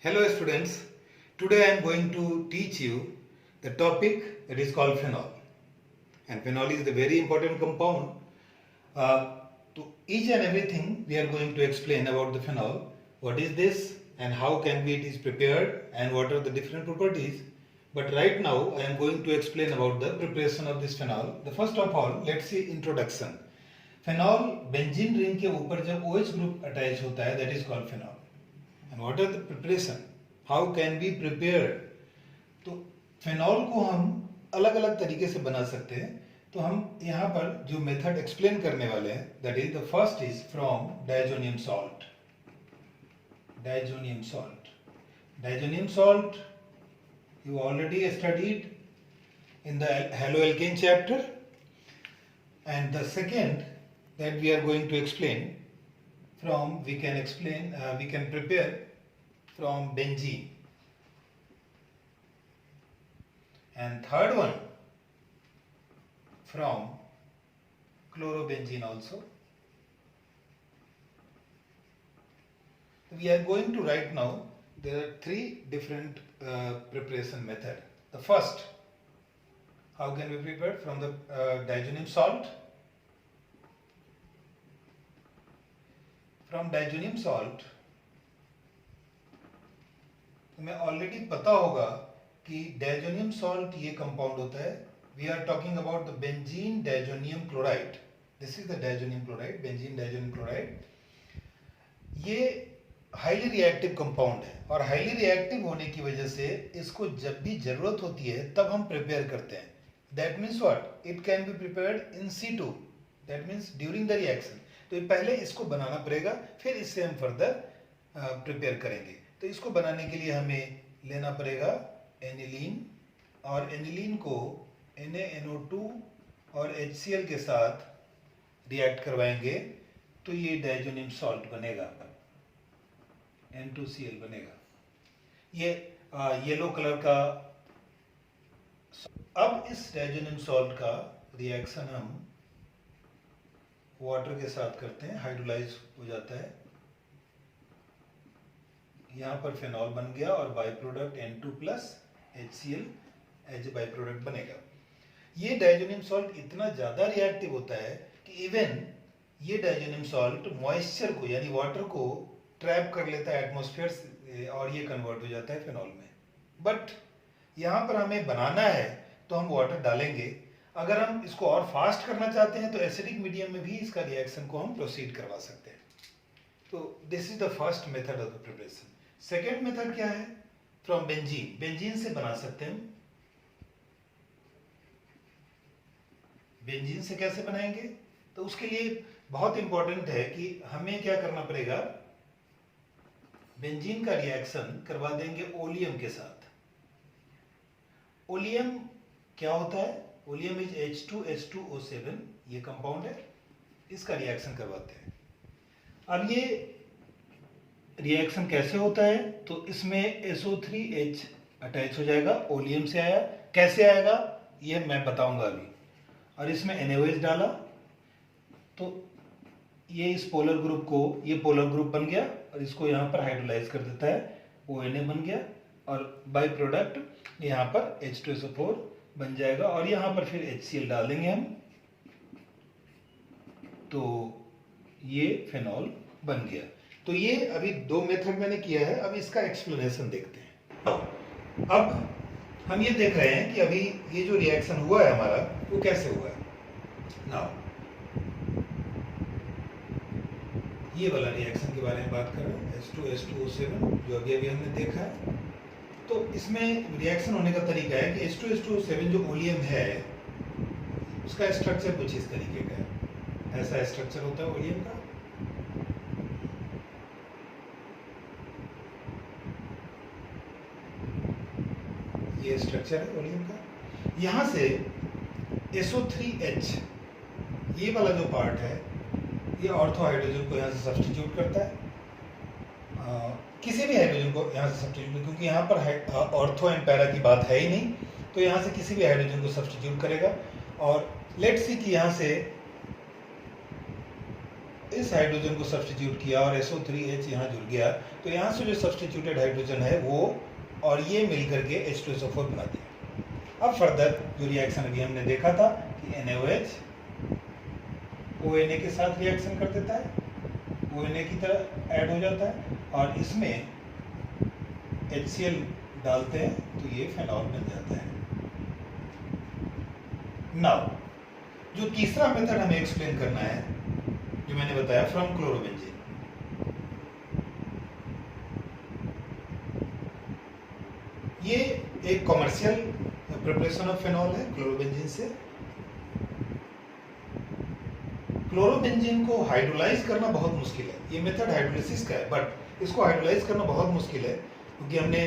Hello students, today I am going to teach you the topic that is called phenol. And phenol is the very important compound. To each and everything we are going to explain about the phenol. What is this and how can it is prepared and what are the different properties. But right now I am going to explain about the preparation of this phenol. The first of all, let's see introduction. Phenol benzene ring के ऊपर जब OH group attach होता है, that is called phenol. And what are the preparation? How can we prepare? तो phenol को हम अलग अलग तरीके से बना सकते हैं. तो हम यहाँ पर जो मेथड एक्सप्लेन करने वाले हैं, that is the first is from diazonium salt. Diazonium salt. Diazonium salt you already studied in the haloalkane chapter. And the second that we are going to explain from, we can prepare from benzene. And third one from chlorobenzene also. We are going to right now, there are three different preparation method. The first, how can we prepare from the diazonium salt? From diazonium salt, तुम्हें already पता होगा कि diazonium salt ये compound होता है. We are talking about the benzene diazonium chloride. This is the diazonium chloride, benzene diazonium chloride. ये highly reactive compound है और हाईली रिएक्टिव होने की वजह से इसको जब भी जरूरत होती है तब हम प्रिपेयर करते हैं. That means what? It can be prepared in C2. That means during the reaction. तो पहले इसको बनाना पड़ेगा, फिर इससे हम फर्दर प्रिपेयर करेंगे. तो इसको बनाने के लिए हमें लेना पड़ेगा एनिलीन, और एनिलीन को NaNO2 और HCl के साथ रिएक्ट करवाएंगे तो ये डायजोनियम सॉल्ट बनेगा, N2Cl बनेगा. ये येलो कलर का. अब इस डायजोनियम सॉल्ट का रिएक्शन हम वाटर के साथ करते हैं, हाइड्रोलाइज हो जाता है. यहाँ पर फेनॉल बन गया और byproduct N2 plus HCl as a byproduct बनेगा. ये डायजोनियम सॉल्ट इतना ज़्यादा रिएक्टिव होता है कि इवन ये डायजोनियम सॉल्ट मॉइस्चर को यानी वाटर को ट्रैप कर लेता है एटमॉस्फेयर से और ये कन्वर्ट हो जाता है फेनॉल में. बट यहाँ पर हमें बनाना है तो हम वाटर डालेंगे. अगर हम इसको और फास्ट करना चाहते हैं तो एसिडिक मीडियम में भी इसका रिएक्शन को हम प्रोसीड करवा सकते हैं. तो this is the first method of the preparation. Second method क्या है? From benzene. बेंजीन से बना सकते हैं. बेंजीन से कैसे बनाएंगे? तो उसके लिए बहुत इंपॉर्टेंट है कि हमें क्या करना पड़ेगा. बेंजीन का रिएक्शन करवा देंगे ओलियम के साथ. ओलियम क्या होता है? ओलियम इज H2H2O7, ये कंपाउंड है. इसका रिएक्शन करवाते हैं. अब ये रिएक्शन कैसे होता है? तो इसमें SO3H अटैच हो जाएगा. ओलियम से आया, कैसे आएगा ये मैं बताऊंगा अभी. और इसमें NaOH डाला तो ये इस पोलर ग्रुप को, ये पोलर ग्रुप बन गया और इसको यहाँ पर हाइड्रोलाइज कर देता है. ONA बन गया और बाई प्रोडक्ट यहाँ पर H2SO4 बन जाएगा और यहाँ पर फिर HCl डाल देंगे हम. तो ये फेनॉल बन गया. तो ये अभी दो मेथड मैंने किया है. अब इसका एक्सप्लेनेशन देखते हैं. अब हम ये देख रहे हैं कि अभी ये जो रिएक्शन हुआ है हमारा वो कैसे हुआ है. नाउ ये वाला रिएक्शन के बारे में बात कर रहे हैं, H2H2O7 जो अभी हमने देखा है. तो इसमें रिएक्शन होने का तरीका है कि H2H2O7 जो ओलियम है उसका स्ट्रक्चर कुछ इस तरीके का है. ऐसा स्ट्रक्चर होता है ओलियम का. ये स्ट्रक्चर है ओलियम का. यहाँ से SO3H ये वाला जो पार्ट है ये ऑर्थो हाइड्रोजन को यहाँ से सब्स्टिट्यूट करता है. किसी भी हाइड्रोजन को यहाँ से सब्स्टिट्यूट, क्योंकि यहाँ पर ऑर्थो एंड पैरा की बात है ही नहीं, तो यहाँ से किसी भी हाइड्रोजन को सब्स्टिट्यूट करेगा. और लेट्स सी कि यहाँ से इस हाइड्रोजन को सब्स्टिट्यूट किया और SO3H यहाँ जुड़ गया, तो यहाँ से जो सब्स्टिट्यूटेड हाइड्रोजन है वो और ये मिलकर के H2SO4 बना दिया। अब फर्दर जो रिएक्शन अभी हमने देखा था कि NaOH ONA के साथ रिएक्शन कर देता है, ONA की तरह ऐड हो जाता है और इसमें HCl डालते हैं तो ये फेनॉल बन जाता है। नाउ जो तीसरा मेथड हमें एक्सप्लेन करना है, जो मैंने बताया फ्रॉम क्लोरोबेंजीन, ये एक कमर्शियल प्रिपरेशन ऑफ फेनॉल है क्लोरोबेंजीन से। क्लोरोबेंजीन को हाइड्रोलाइज करना बहुत मुश्किल है, ये मेथड हाइड्रोलिसिस का है, बट इसको हाइड्रोलाइज करना बहुत मुश्किल है क्योंकि हमने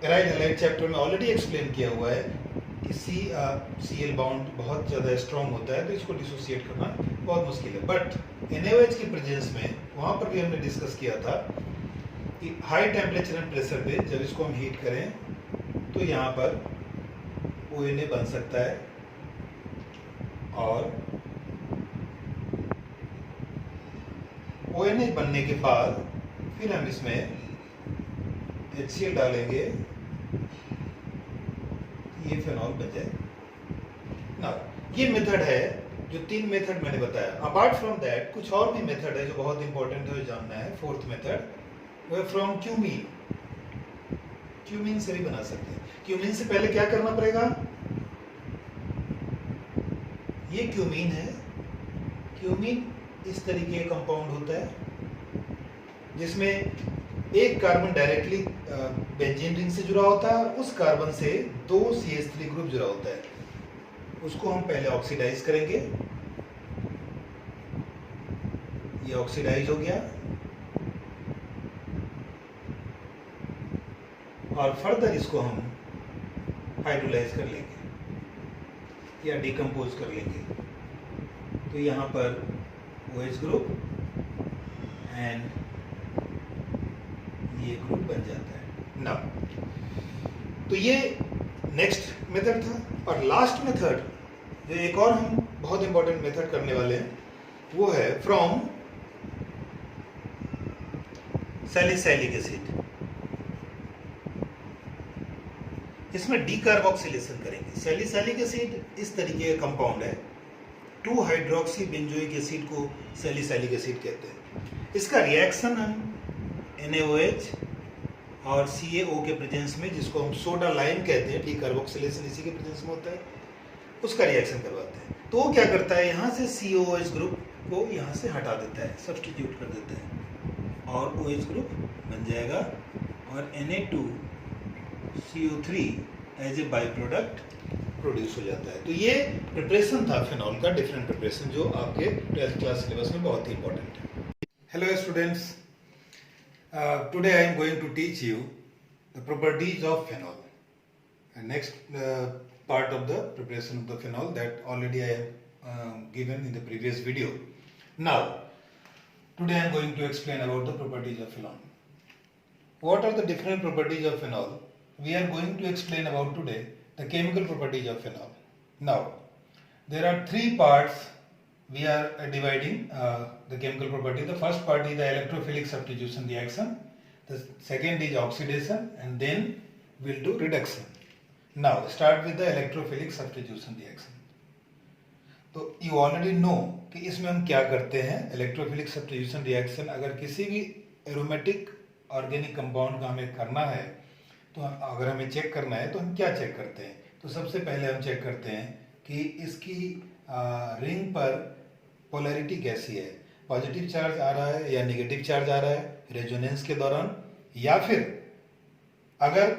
एराइल हैलाइड चैप्टर में ऑलरेडी एक्सप्लेन किया हुआ है कि Cl बाउंड बहुत ज़्यादा स्ट्रॉन्ग होता है, तो इसको डिसोसिएट करना बहुत मुश्किल है। बट NaOH की प्रेजेंस में वहाँ पर भी हमने डिस्कस किया था कि हाई टेम्परेचर एंड प्रेशर पे जब इसको हम हीट करें तो यहाँ पर ONA बन सकता है और ONA बनने के बाद फिर हम इसमें HCl डालेंगे, ये फेनॉल बन जाएगा ना। ये मेथड है, जो तीन मेथड मैंने बताया। अपार्ट फ्रॉम दैट कुछ और भी मेथड है जो बहुत इंपॉर्टेंट है, जो जानना है। फोर्थ मेथड वो फ्रॉम क्यूमीन, क्यूमीन से भी बना सकते हैं। क्यूमीन से पहले क्या करना पड़ेगा, ये क्यूमीन है। क्यूमीन इस तरीके का कंपाउंड होता है जिसमें एक कार्बन डायरेक्टली बेंजीन रिंग से जुड़ा होता है, उस कार्बन से दो CH3 ग्रुप जुड़ा होता है। उसको हम पहले ऑक्सीडाइज करेंगे, ये ऑक्सीडाइज हो गया और फर्दर इसको हम हाइड्रोलाइज कर लेंगे या डिकम्पोज कर लेंगे। तो यहाँ पर OH ग्रुप एंड ये ग्रुप बन जाता है ना। तो ये नेक्स्ट मेथड था। और लास्ट मेथड जो एक और हम बहुत इंपॉर्टेंट मेथड करने वाले हैं वो है फ्रॉम सैलिसाइलिक एसिड। इसमें डीकार्बोक्सिलेशन करेंगे। सैलिसाइलिक एसिड इस तरीके का कंपाउंड है, 2 हाइड्रोक्सी बेंजोइक एसिड को सैलिसाइलिक एसिड कहते हैं। इसका रिएक्शन हम NaOH और CaO के प्रेजेंस में, जिसको हम सोडा लाइम कहते हैं, डीकार्बोक्सिलेशन इसी के प्रेजेंस में होता है, उसका रिएक्शन करवाते हैं। तो वो क्या करता है, यहाँ से COOH ग्रुप को यहाँ से हटा देता है, सब्स्टिट्यूट कर देता है और OH ग्रुप बन जाएगा और Na2CO3 as a byproduct produce हो जाता है। तो ये प्रिपरेशन था फिनॉल का, डिफरेंट प्रिपरेशन, जो आपके 12th क्लास सिलेबस में बहुत ही इंपॉर्टेंट है। Hello students, today I am going to teach you the properties of phenol, and next part of the preparation of the phenol that already I have given in the previous video. Now today I am going to explain about the properties of phenol. What are the different properties of phenol? We are going to explain about today the chemical properties of phenol. Now there are 3 parts we are dividing the chemical property. The first part is the electrophilic substitution reaction, the second is oxidation, and then we'll do reduction. Now start with the electrophilic substitution reaction. तो you already know कि इसमें हम क्या करते हैं। electrophilic substitution reaction अगर किसी भी एरोमेटिक ऑर्गेनिक कंपाउंड का हमें करना है, तो अगर हमें चेक करना है तो हम क्या चेक करते हैं। तो सबसे पहले हम चेक करते हैं कि इसकी रिंग पर पोलैरिटी कैसी है, पॉजिटिव चार्ज आ रहा है या नेगेटिव चार्ज आ रहा है रेजोनेंस के दौरान, या फिर अगर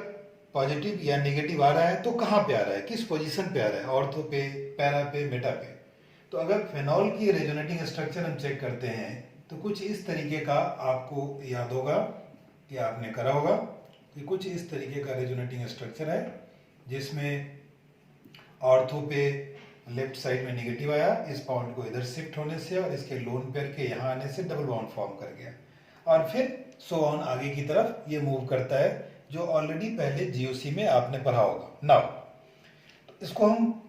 पॉजिटिव या नेगेटिव आ रहा है तो कहाँ पे आ रहा है, किस पोजीशन पे आ रहा है, ऑर्थो पे, पैरा पे, मेटा पे। तो अगर फेनॉल की रेजोनेटिंग स्ट्रक्चर हम चेक करते हैं तो कुछ इस तरीके का आपको याद होगा कि आपने करा होगा कि कुछ इस तरीके का रेजोनेटिंग स्ट्रक्चर है जिसमें ऑर्थो पे लेफ्ट साइड में नेगेटिव आया, इस बॉन्ड को इधर शिफ्ट होने से और इसके लोन पेयर के यहाँ आने से डबल बॉन्ड फॉर्म कर गया और फिर सो ऑन आगे की तरफ ये मूव करता है, जो ऑलरेडी पहले GOC में आपने पढ़ा होगा। नाउ तो इसको हम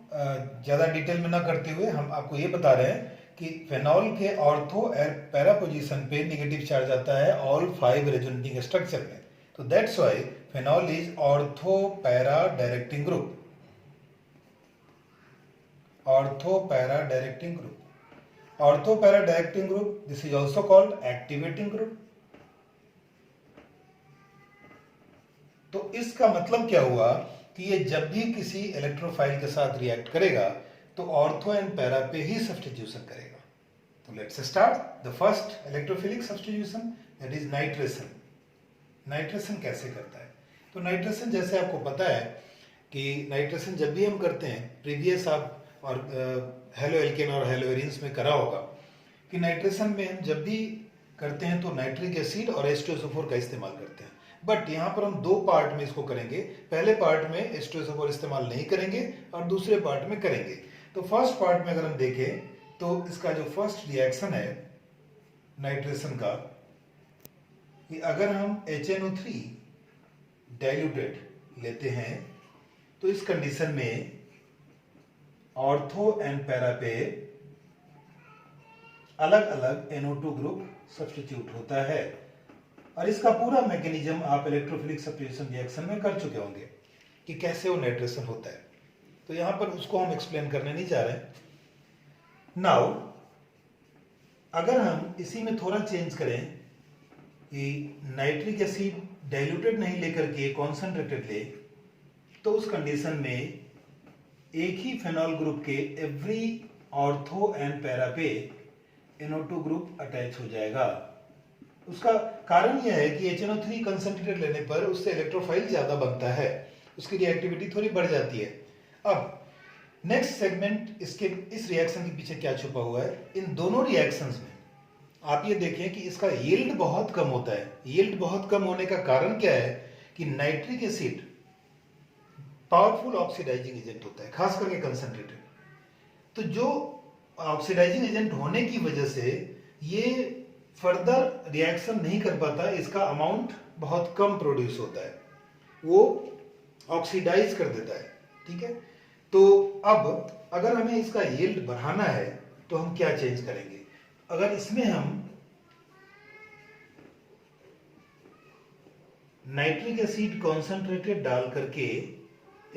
ज़्यादा डिटेल में ना करते हुए हम आपको ये बता रहे हैं कि फेनॉल के ऑर्थो और पैरा पोजीशन पे नेगेटिव चार्ज आता है ऑल 5 रेजोनेटिंग स्ट्रक्चर में, तो that's why phenol is ortho para directing group, ortho para directing group, ortho para directing group, this is also called activating group. तो इसका मतलब क्या हुआ कि ये जब भी किसी इलेक्ट्रोफाइल के साथ रिएक्ट करेगा तो ऑर्थो एंड पैरा पे ही सब्स्टिट्यूशन करेगा। तो let's start the first electrophilic substitution, that is nitration. Nitration कैसे करता है? तो नाइट्रेशन जैसे आपको पता है कि नाइट्रेशन जब भी हम करते हैं, प्रीवियस आप और हेलो एल्केन और हेलो एरिन्स में करा होगा कि नाइट्रेशन में हम जब भी करते हैं तो नाइट्रिक एसिड और H2SO4 का इस्तेमाल करते हैं, बट यहाँ पर हम दो पार्ट में इसको करेंगे। पहले पार्ट में H2SO4 इस्तेमाल नहीं करेंगे और दूसरे पार्ट में करेंगे। तो फर्स्ट पार्ट में अगर हम देखें तो इसका जो फर्स्ट रिएक्शन है नाइट्रेशन का, कि अगर हम HNO3 डाइल्यूटेड लेते हैं तो इस कंडीशन में ऑर्थो एंड पैरा पे अलग अलग NO2 ग्रुप सब्स्टिट्यूट होता है। और इसका पूरा मैकेनिज्म आप इलेक्ट्रोफिलिक सब्स्टिट्यूशन रिएक्शन में कर चुके होंगे कि कैसे वो नाइट्रेशन होता है, तो यहां पर उसको हम एक्सप्लेन करने नहीं जा रहे। नाउ अगर हम इसी में थोड़ा चेंज करें कि नाइट्रिक एसिड डाइल्यूटेड नहीं लेकर के कॉन्सेंट्रेटेड ले, तो उस कंडीशन में एक ही फेनॉल ग्रुप के एवरी ऑर्थो एंड पैरा पे NO2 ग्रुप अटैच हो जाएगा। उसका कारण यह है कि HNO3 कंसंट्रेटेड लेने पर उससे इलेक्ट्रोफाइल ज्यादा बनता है, उसकी रिएक्टिविटी थोड़ी बढ़ जाती है। अब नेक्स्ट सेगमेंट इसके इस रिएक्शन के पीछे क्या छुपा हुआ है? इन दोनों रिएक्शंस में आप ये देखें कि इसका यील्ड बहुत कम होता है। यील्ड बहुत कम होने का कारण क्या है कि nitric acid powerful oxidizing agent होता है, खास करके कंसंट्रेटेड। तो जो ऑक्सीडाइजिंग एजेंट होने की वजह से ये फर्दर रिएक्शन नहीं कर पाता, इसका अमाउंट बहुत कम प्रोड्यूस होता है, वो ऑक्सीडाइज कर देता है। ठीक है, तो अब अगर हमें इसका यील्ड बढ़ाना है तो हम क्या चेंज करेंगे? अगर इसमें हम नाइट्रिक एसिड कॉन्सेंट्रेटेड डाल करके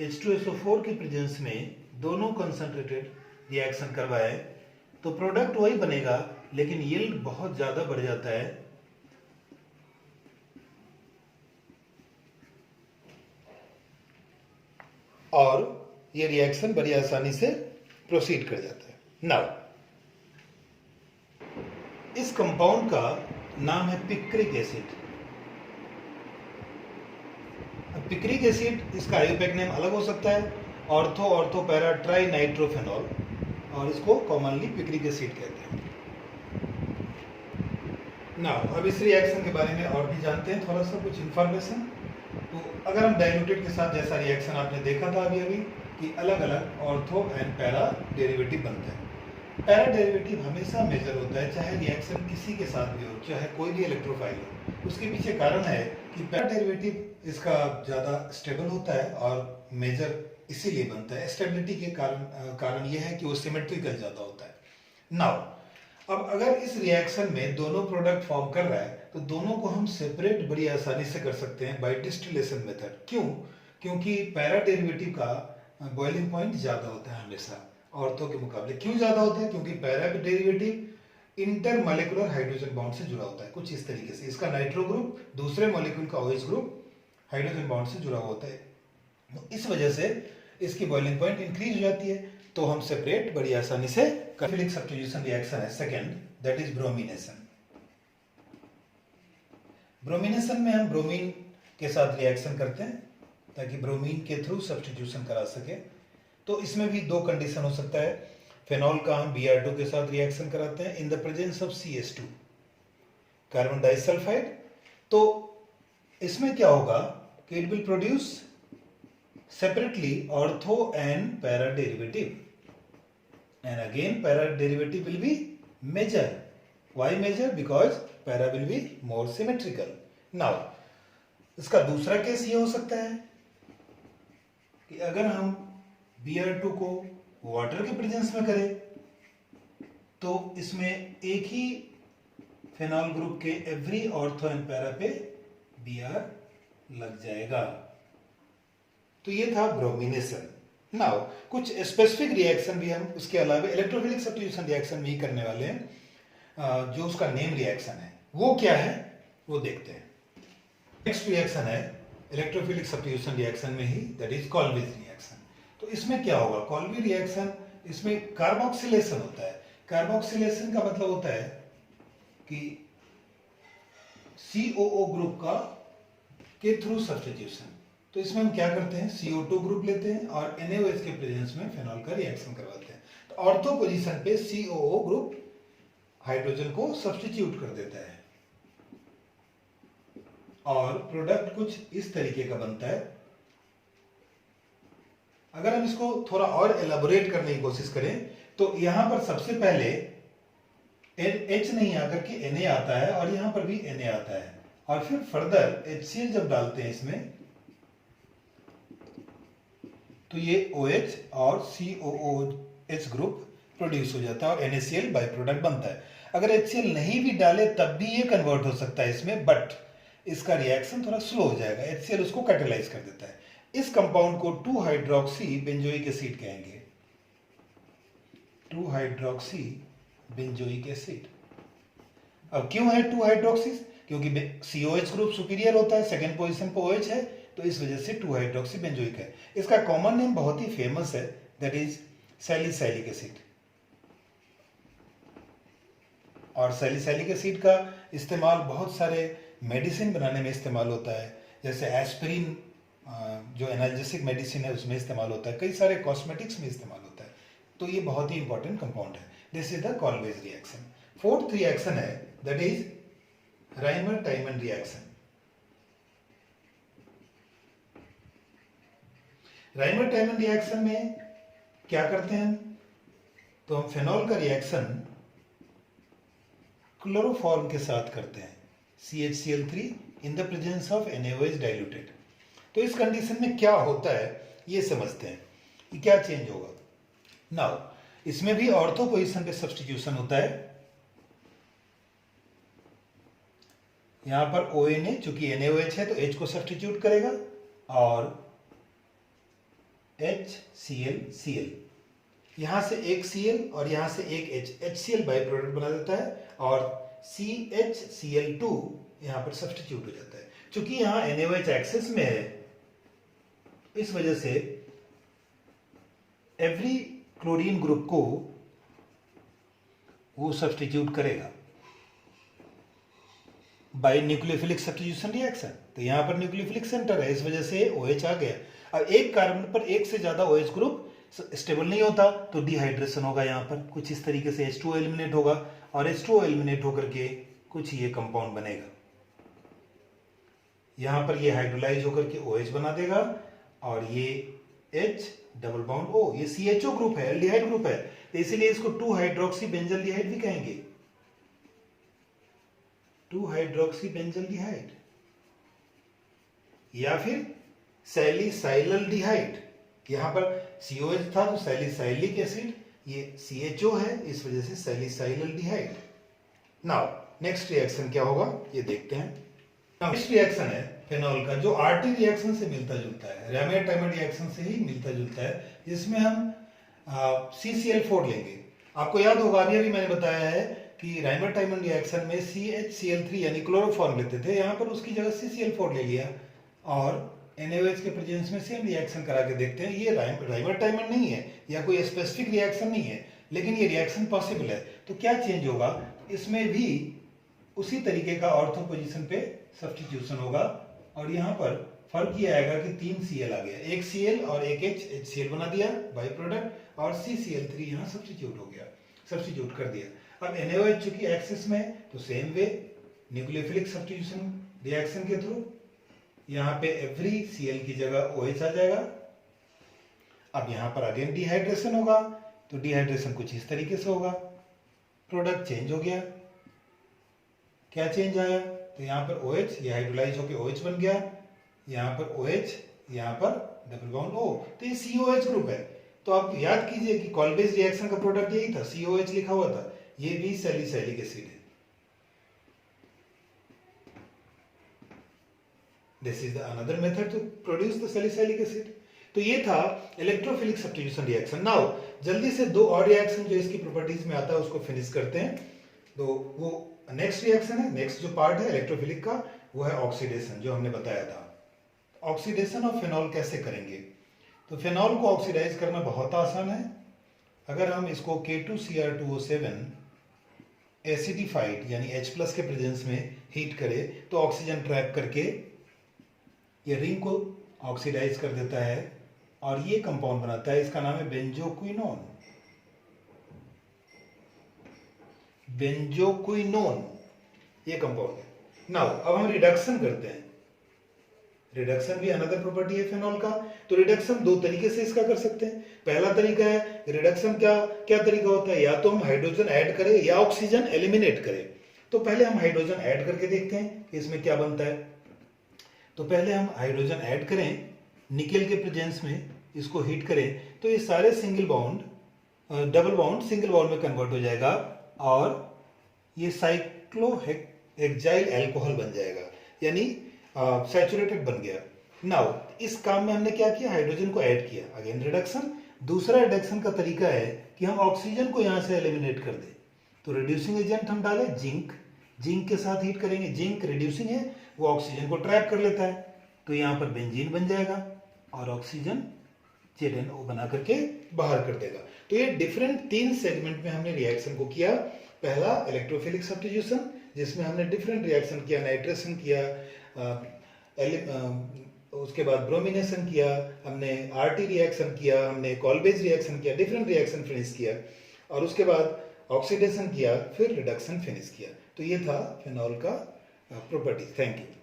H2SO4 के प्रेजेंस में दोनों कंसंट्रेटेड रिएक्शन करवाए तो प्रोडक्ट वही बनेगा, लेकिन यील्ड बहुत ज्यादा बढ़ जाता है। और ये रिएक्शन बड़ी आसानी से प्रोसीड कर जाता है। नाउ इस कंपाउंड का नाम है पिक्रिक एसिड। पिक्रिक एसिड, इसका आईयूपैक नेम अलग हो सकता है, ऑर्थो ऑर्थो पैरा ट्राई नाइट्रोफेनॉल, और इसको कॉमनली पिक्रिक एसिड कहते हैं। नाउ अब इस रिएक्शन के बारे में और भी जानते हैं थोड़ा सा कुछ इंफॉर्मेशन। तो अगर हम डाइल्यूटेड के साथ जैसा रिएक्शन आपने देखा था अभी कि अलग अलग ऑर्थो एंड पैरा डेरिवेटिव बनते हैं। पैरा डेरिवेटिव हमेशा मेजर होता है, चाहे रिएक्शन किसी के साथ भी हो, चाहे कोई भी इलेक्ट्रोफाइल हो। उसके पीछे कारण है कि पैरा डेरिवेटिव इसका ज़्यादा स्टेबल होता है और मेजर इसीलिए बनता है। स्टेबिलिटी के कारण यह है कि वो सिमेट्रिकल ज़्यादा होता है। नाउ अब अगर इस रिएक्शन में दोनों प्रोडक्ट फॉर्म कर रहा है तो दोनों को हम सेपरेट बड़ी आसानी से कर सकते हैं बाय डिस्टिलेशन मेथड। क्यों? क्योंकि पैरा डेरिवेटिव का बॉइलिंग पॉइंट ज़्यादा होता है हमेशा ऑर्थो के मुकाबले। क्यों ज़्यादा होता है? क्योंकि para derivative intermolecular hydrogen bond से जुड़ा होता है, कुछ इस तरीके से। इसका नाइट्रो ग्रुप दूसरे मॉलिक्यूल का OH ग्रुप हाइड्रोजन बॉन्ड से जुड़ा होता है, तो इस वजह से इसकी बॉइलिंग पॉइंट इंक्रीज हो जाती है, तो हम सेपरेट बड़ी आसानी से फिलिक सब्स्टिट्यूशन रिएक्शन है second, that is bromination. Bromination में हम ब्रोमीन के साथ रिएक्शन करते हैं ताकि ब्रोमीन के थ्रू सब्स्टिट्यूशन करा सके। तो इसमें भी दो कंडीशन हो सकता है। फेनॉल का हम Br2 के साथ रिएक्शन कराते हैं in the presence of CH2 carbon disulphide. तो इसमें क्या होगा कि it will produce separately ortho and para derivative, and again para derivative will be major. Why major? Because para will be more symmetrical. Now इसका दूसरा case ये हो सकता है कि अगर हम Br2 को वाटर के प्रेजेंस में करें तो इसमें एक ही फेनॉल ग्रुप के एवरी ऑर्थो एंड पैरा पे Br लग जाएगा। तो ये था ब्रोमिनेशन। नाउ कुछ स्पेसिफिक रिएक्शन भी हम उसके अलावा इलेक्ट्रोफिलिक सब्स्टिट्यूशन रिएक्शन भी करने वाले हैं, जो उसका नेम रिएक्शन है वो क्या है वो देखते हैं। नेक्स्ट रिएक्शन है इलेक्ट्रोफिलिक सब्स्टिट्यूशन रिएक्शन में ही, दैट इज कॉल्विज रिएक्शन। तो इसमें क्या होगा, कॉल्वी रिएक्शन, इसमें कार्बोक्सिलेशन होता है। कार्बोक्सिलेशन का मतलब होता है कि COO ग्रुप का के थ्रू सब्स्टिट्यूशन। तो इसमें हम क्या करते हैं, CO2 ग्रुप लेते हैं और NaOH के प्रेजेंस में फेनॉल का रिएक्शन करवाते हैं। तो ऑर्थो पोजीशन पे COO ग्रुप हाइड्रोजन को सब्स्टिट्यूट कर देता है और प्रोडक्ट कुछ इस तरीके का बनता है। अगर हम इसको थोड़ा और एलाबोरेट करने की कोशिश करें तो यहां पर सबसे पहले H नहीं आकर के Na आता है और यहां पर भी Na आता है और फिर फर्दर HCl जब डालते हैं इसमें तो ये OH और COOH ग्रुप प्रोड्यूस हो जाता है और NaCl बाई प्रोडक्ट बनता है। अगर HCl नहीं भी डाले तब भी ये कन्वर्ट हो सकता है इसमें, बट इसका रिएक्शन थोड़ा स्लो हो जाएगा, HCl उसको कैटेलाइज कर देता है। इस कंपाउंड को 2 हाइड्रोक्सी बेंजोइक एसिड कहेंगे, 2 हाइड्रोक्सी बेंजोइक एसिड। अब क्यों है 2 हाइड्रोक्सीज, क्योंकि COH ग्रुप सुपीरियर होता है, सेकंड पोजीशन पे OH है, तो इस वजह से 2 हाइड्रोक्सी बेंजोइक है। इसका कॉमन नेम बहुत ही फेमस है, दैट इज सैलिसाइलिक एसिड। और सैलिसाइलिक एसिड का इस्तेमाल बहुत सारे मेडिसिन बनाने में इस्तेमाल होता है, जैसे एस्पिरिन जो एनाल्जेसिक मेडिसिन है उसमें इस्तेमाल होता है, कई सारे कॉस्मेटिक्स में इस्तेमाल होता है। तो ये बहुत ही इंपॉर्टेंट कंपाउंड है। This is the Kolbe's reaction. Fourth reaction है that is Reimer Tiemann reaction. Reimer Tiemann reaction में क्या करते हैं, तो हम फेनॉल का रिएक्शन क्लोरोफॉर्म के साथ करते हैं, CHCl3 in the presence of NaOH diluted. तो इस कंडीशन में क्या होता है ये समझते हैं कि क्या चेंज होगा। नाउ इसमें भी ऑर्थो पोजीशन पे सब्स्टिट्यूशन होता है। यहां पर ONA चूंकि NaOH है तो H को सब्स्टिट्यूट करेगा और HCl यहां से एक Cl और यहां से एक H, HCl बाई प्रोडक्ट बना देता है और CHCl2 यहां पर सब्स्टिट्यूट हो जाता है। चूंकि यहां NaOH एक्सेस में है इस वजह से एवरी क्लोरीन ग्रुप को वो सब्स्टिट्यूट करेगा बाय न्यूक्लियोफिलिक सब्स्टिट्यूशन रिएक्शन। तो यहां पर न्यूक्लियोफिलिक सेंटर है, इस वजह से OH आ गया। अब एक कार्बन पर एक से ज्यादा OH ग्रुप स्टेबल नहीं होता तो डिहाइड्रेशन होगा, यहां पर कुछ इस तरीके से H2O एलिमिनेट होगा और H2O एलिमिनेट होकर के कुछ ये कंपाउंड बनेगा। यहां पर ये हाइड्रोलाइज होकर के OH बना देगा और ये H डबल बॉन्ड O, ये CHO ग्रुप है, एल्डिहाइड ग्रुप है, तो इसीलिए इसको 2 हाइड्रोक्सी बेंजल्डिहाइड भी कहेंगे, 2 हाइड्रोक्सी बेंजल्डिहाइड या फिर सैलिसाइलल्डिहाइड। यहां पर COH था तो सैलिसाइलिक एसिड, ये CHO है इस वजह से सैलिसाइलल्डिहाइड। नाउ नेक्स्ट रिएक्शन क्या होगा ये देखते हैं। नेक्स्ट रिएक्शन है फेनॉल का जो RT रिएक्शन से मिलता जुलता है, राइमर-टाइमन रिएक्शन से ही मिलता जुलता है, जिसमें हम CCl4 लेंगे। आपको याद होगा अभी मैंने बताया है कि राइमर-टाइमन रिएक्शन में CHCl3 यानी क्लोरोफॉर्म लेते थे, यहाँ पर उसकी जगह CCl4 ले लिया और NaOH के प्रेजेंस में सेम रिएक्शन करा के देखते हैं। ये राइमर-टाइमन नहीं है या कोई स्पेसिफिक रिएक्शन नहीं है, लेकिन ये रिएक्शन पॉसिबल है। तो क्या चेंज होगा, इसमें भी उसी तरीके का ऑर्थो पोजीशन पे सब्स्टिट्यूशन होगा और यहाँ पर फर्क ये आएगा कि 3 Cl आ गया, एक Cl और एक H, HCl बना दिया बाई प्रोडक्ट और CCl3 यहाँ सब्स्टिट्यूट हो गया, सब्स्टिट्यूट कर दिया। अब NaOH चूंकि एक्सेस में तो same way nucleophilic substitution reaction के थ्रू यहाँ पे एवरी Cl की जगह OH आ जाएगा। अब यहाँ पर अगेन डिहाइड्रेशन होगा तो डिहाइड्रेशन कुछ इस तरीके से होगा, प्रोडक्ट चेंज हो गया। क्या चेंज आया, तो यहाँ पर OH ये हाइड्रोलाइज होकर OH बन गया, यहाँ पर OH, यहाँ पर डबल बॉन्ड O, तो ये COH ग्रुप है। तो आप याद कीजिए कि कॉल्वेज रिएक्शन का प्रोडक्ट यही था, COH लिखा हुआ था, ये भी सैलिसैलिक एसिड है। This is the another method to produce the salicylic acid. तो ये था इलेक्ट्रोफिलिक सब्स्टिट्यूशन रिएक्शन। नाउ जल्दी से दो और रिएक्शन जो इसकी प्रॉपर्टीज में आता है उसको फिनिश करते हैं। तो वो नेक्स्ट रिएक्शन है, नेक्स्ट जो पार्ट है इलेक्ट्रोफिलिक का वो है ऑक्सीडेशन, जो हमने बताया था। ऑक्सीडेशन ऑफ फेनॉल कैसे करेंगे? तो फेनॉल को ऑक्सीडाइज करना बहुत आसान है। अगर हम इसको K2Cr2O7 एसिडिफाइड यानी H+ के प्रेजेंस में हीट करें तो ऑक्सीजन ट्रैप करके ये रिंग को ऑक्सीडाइज कर देता है और ये कंपाउंड बनाता है। इसका नाम है बेंजोक्विनोन। बेंजोक्विनोन ये कंपाउंड है। नाउ अब हम रिडक्शन करते हैं। रिडक्शन भी अनदर प्रॉपर्टी है फेनॉल का। तो रिडक्शन दो तरीके से इसका कर सकते हैं। पहला तरीका है रिडक्शन क्या क्या तरीका होता है, या तो हम हाइड्रोजन ऐड करें या ऑक्सीजन एलिमिनेट करें। तो पहले हम हाइड्रोजन ऐड करके देखते हैं कि इसमें क्या बनता है। तो पहले हम हाइड्रोजन ऐड करें, निकेल के प्रेजेंस में इसको हीट करें तो ये सारे single bond double bond single bond में कन्वर्ट हो जाएगा और ये साइक्लोहेक्साइल अल्कोहल बन जाएगा, यानी सैचुरेटेड बन गया। नाउ इस काम में हमने क्या किया, हाइड्रोजन को ऐड किया, अगेन रिडक्शन। दूसरा रिडक्शन का तरीका है कि हम ऑक्सीजन को यहां से एलिमिनेट कर दें। तो रिड्यूसिंग एजेंट हम डालें जिंक, जिंक के साथ हीट करेंगे। जिंक रिड्यूसिंग है, वो ऑक्सीजन को ट्रैप कर लेता है, तो यहां पर बेंजीन बन जाएगा और ऑक्सीजन ZnO बना करके बाहर कर देगा। तो ये डिफरेंट 3 सेगमेंट में हमने रिएक्शन को किया। पहला इलेक्ट्रोफिलिक सब्स्टिट्यूशन, जिसमें हमने डिफरेंट रिएक्शन किया, नाइट्रेशन किया, उसके बाद ब्रोमिनेशन किया, हमने RT रिएक्शन किया, हमने कॉल्बेज रिएक्शन किया, डिफरेंट रिएक्शन फिनिश किया और उसके बाद ऑक्सीडेशन किया, फिर रिडक्शन फिनिश किया। तो ये था फेनॉल का प्रॉपर्टी। Thank you.